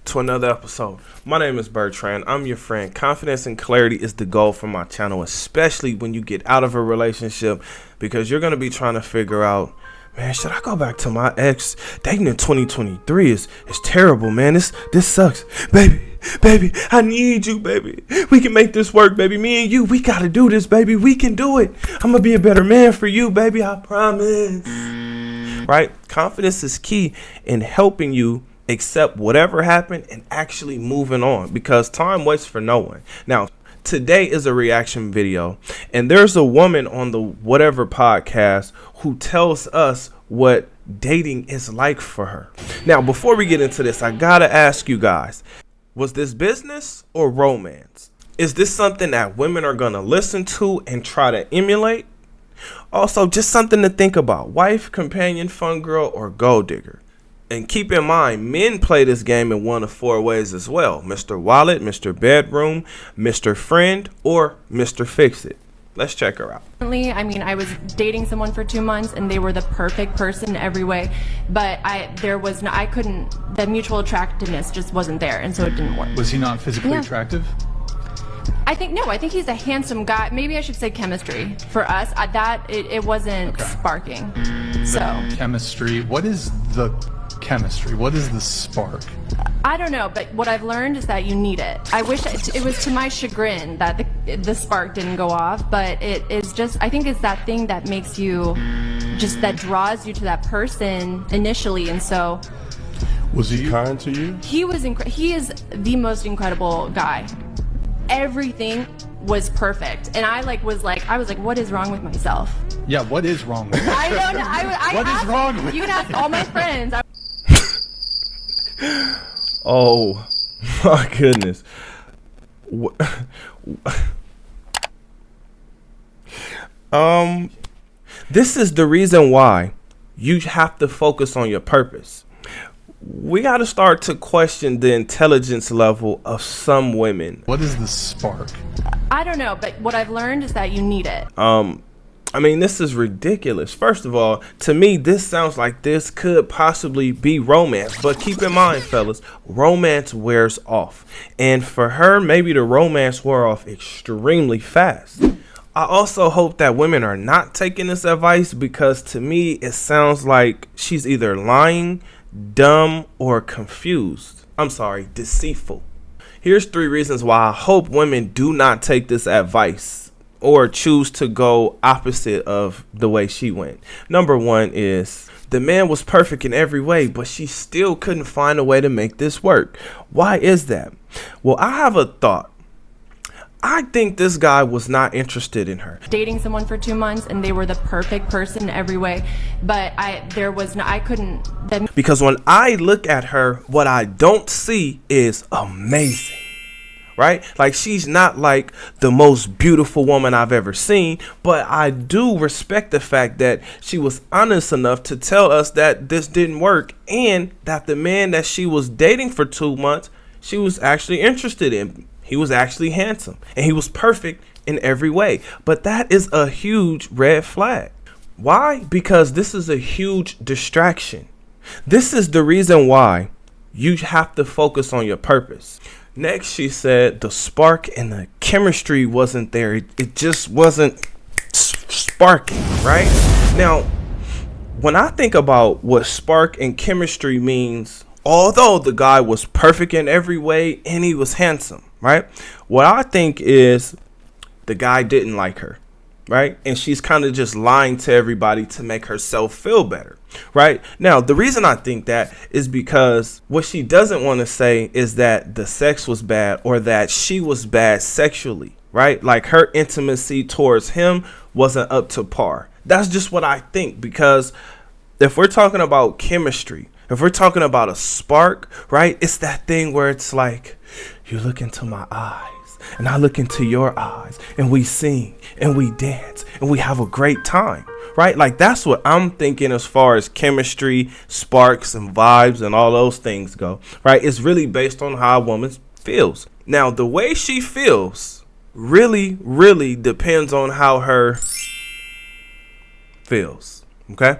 to another episode. My name is Bertrand. I'm your friend. Confidence and clarity is the goal for my channel, especially when you get out of a relationship, because you're going to be trying to figure out, man, should I go back to my ex? Dating in 2023 is terrible, man. This sucks. Baby, I need you, baby. We can make this work, baby. Me and you, we got to do this, baby. We can do it. I'm going to be a better man for you, baby. I promise. Right? Confidence is key in helping you accept whatever happened and actually moving on, because time waits for no one. Now, today is a reaction video, and there's a woman on the Whatever podcast who tells us what dating is like for her. Now, before we get into this, I gotta ask you guys, was this business or romance? Is this something that women are gonna listen to and try to emulate? Also, just something to think about: wife, companion, fun girl, or gold digger. And keep in mind, men play this game in one of four ways as well: Mr. Wallet, Mr. Bedroom, Mr. Friend, or Mr. Fix-It. Let's check her out. I mean, I was dating someone for 2 months and they were the perfect person in every way, but the mutual attractiveness just wasn't there, and so it didn't work. Was he not physically attractive? I think he's a handsome guy. Maybe I should say chemistry. For us, it wasn't sparking. So Chemistry. What is the chemistry? What is the spark? I don't know, but what I've learned is that you need it. I wish it was to my chagrin that the spark didn't go off, but it is just, I think it's that thing that makes you, just that draws you to that person initially. And so, was he kind to you? he is the most incredible guy. Everything was perfect, and I was like, what is wrong with myself? Yeah, what is wrong with you? I don't know. What is wrong with you? You can ask all my friends. Oh my goodness. This is the reason why you have to focus on your purpose. We got to start to question the intelligence level of some women. What is the spark? I don't know, but what I've learned is that you need it. I mean, this is ridiculous. First of all, to me, this sounds like this could possibly be romance. But keep in mind, fellas, romance wears off. And for her, maybe the romance wore off extremely fast. I also hope that women are not taking this advice, because to me, it sounds like she's either lying, dumb, or confused. I'm sorry, deceitful. Here's 3 reasons why I hope women do not take this advice or choose to go opposite of the way she went. Number 1 is, the man was perfect in every way, but she still couldn't find a way to make this work. Why is that? Well, I have a thought. I think this guy was not interested in her. Dating someone for 2 months and they were the perfect person in every way, but because when I look at her, what I don't see is amazing. Right? Like, she's not like the most beautiful woman I've ever seen, but I do respect the fact that she was honest enough to tell us that this didn't work, and that the man that she was dating for 2 months, she was actually interested in. He was actually handsome, and he was perfect in every way. But that is a huge red flag. Why? Because this is a huge distraction. This is the reason why you have to focus on your purpose. Next, she said the spark and the chemistry wasn't there. It just wasn't sparking, right? Now, when I think about what spark and chemistry means, although the guy was perfect in every way and he was handsome, right? What I think is the guy didn't like her, right? And she's kind of just lying to everybody to make herself feel better, right? Now, the reason I think that is because what she doesn't want to say is that the sex was bad or that she was bad sexually, right? Like, her intimacy towards him wasn't up to par. That's just what I think, because if we're talking about chemistry, if we're talking about a spark, right, it's that thing where it's like, you look into my eyes and I look into your eyes, and we sing and we dance and we have a great time, right? Like, that's what I'm thinking as far as chemistry, sparks, and vibes and all those things go, right? It's really based on how a woman feels. Now, the way she feels really depends on how her feels, okay?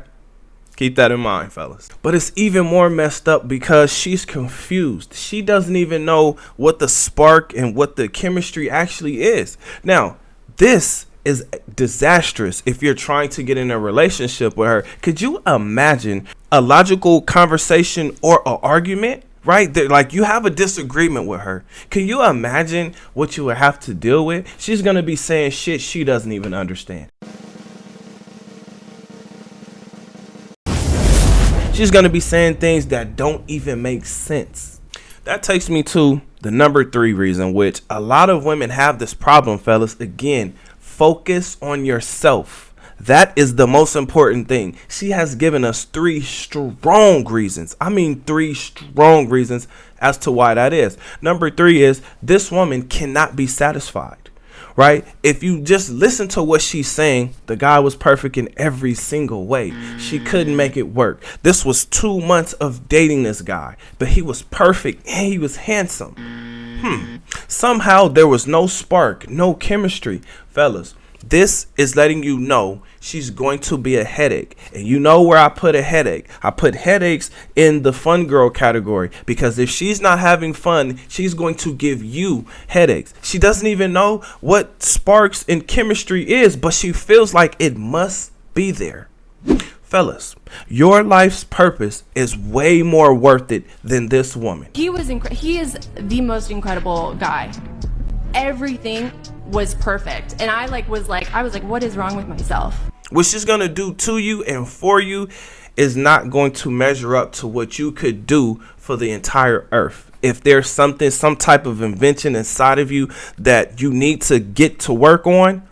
Keep that in mind, fellas. But it's even more messed up because she's confused. She doesn't even know what the spark and what the chemistry actually is. Now, this is disastrous if you're trying to get in a relationship with her. Could you imagine a logical conversation or an argument? Right there, like you have a disagreement with her. Can you imagine what you would have to deal with? She's gonna be saying shit she doesn't even understand. She's gonna be saying things that don't even make sense. That takes me to the number 3 reason, which a lot of women have this problem, fellas. Again, focus on yourself. That is the most important thing. She has given us 3 strong reasons. I mean 3 strong reasons as to why that is. Number 3 is this woman cannot be satisfied, right? If you just listen to what she's saying, the guy was perfect in every single way. She couldn't make it work. This was 2 months of dating this guy, but he was perfect and he was handsome. Somehow there was no spark, no chemistry. Fellas, this is letting you know she's going to be a headache. And you know where I put a headache? I put headaches in the fun girl category, because if she's not having fun, she's going to give you headaches. She doesn't even know what sparks and chemistry is, but she feels like it must be there. Fellas, your life's purpose is way more worth it than this woman. He is the most incredible guy. Everything was perfect, and I was like, what is wrong with myself? What she's gonna do to you and for you is not going to measure up to what you could do for the entire earth. If there's some type of invention inside of you that you need to get to work on,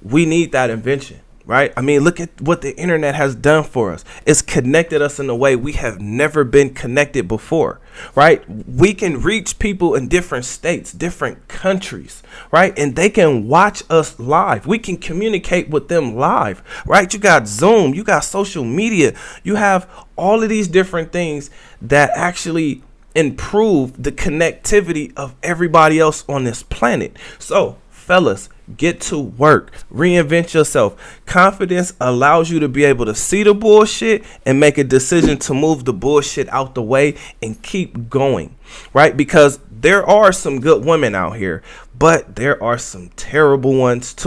we need that invention, right? I mean, look at what the internet has done for us. It's connected us in a way we have never been connected before, right? We can reach people in different states, different countries, right? And they can watch us live. We can communicate with them live, right? You got Zoom, you got social media, you have all of these different things that actually improve the connectivity of everybody else on this planet. So, fellas, get to work. Reinvent yourself. Confidence allows you to be able to see the bullshit and make a decision to move the bullshit out the way and keep going, right? Because there are some good women out here, but there are some terrible ones too.